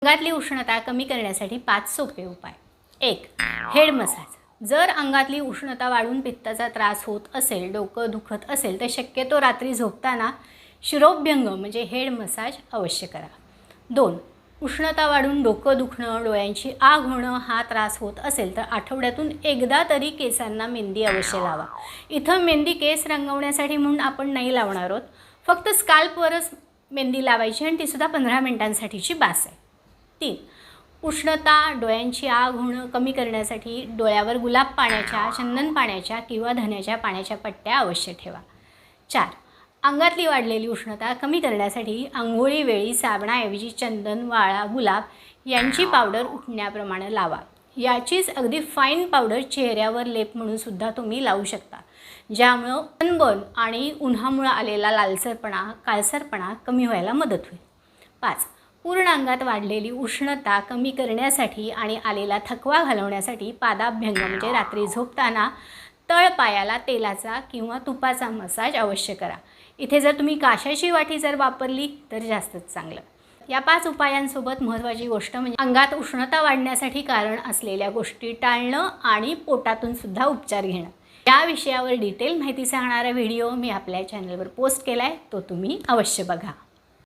अंगातली उष्णता कमी करण्यासाठी 5 सोपे उपाय. 1. Head massage. जर अंगातली उष्णता वाढून पित्ताचा त्रास होत असेल, डोकं दुखत असेल तर शक्यतो रात्री झोपताना शिरोभ्यंग म्हणजे हेड मसाज अवश्य करा. 2. उष्णता वाढून डोकं दुखणं, डोळ्यांची आग होणं हा त्रास होत असेल तर आठवड्यातून एकदा तरी केसांना मेहंदी अवश्य लावा. इथं मेहंदी केस रंगवण्यासाठी म्हणून आपण नाही लावणार आहोत. फक्त स्काल्पवरच मेहंदी लावायची आणि तीसुद्धा 15 मिनिटांसाठीची बास आहे. 3. उष्णता, डोळ्यांची आग होणं कमी करण्यासाठी डोळ्यावर गुलाब पाण्याच्या, चंदन पाण्याच्या किंवा धन्याच्या पाण्याच्या पट्ट्या अवश्य ठेवा. 4. अंगातली वाढलेली उष्णता कमी करण्यासाठी अंघोळीवेळी साबणाऐवजी चंदन, वाळा, गुलाब यांची पावडर उठण्याप्रमाणे लावा. याचीच अगदी फाईन पावडर चेहऱ्यावर लेप म्हणून सुद्धा तुम्ही लावू शकता, ज्यामुळं सनबर्न आणि उन्हामुळे आलेला लालसरपणा, काळसरपणा कमी व्हायला मदत होईल. 5. पूर्ण अंगात वाढलेली उष्णता कमी करण्यासाठी आणि आलेला थकवा घालवण्यासाठी पादाभ्यंग म्हणजे रात्री झोपताना तळपायाला तेलाचा किंवा तुपाचा मसाज अवश्य करा. इथे जर तुम्ही काशाची वाटी जर वापरली तर जास्तच चांगलं. या 5 उपायांसोबत महत्त्वाची गोष्ट म्हणजे अंगात उष्णता वाढण्यासाठी कारण असलेल्या गोष्टी टाळणं आणि पोटातून सुद्धा उपचार घेणं. या विषयावर डिटेल माहिती सांगणारा व्हिडिओ मी आपल्या चॅनलवर पोस्ट केला आहे, तो तुम्ही अवश्य बघा.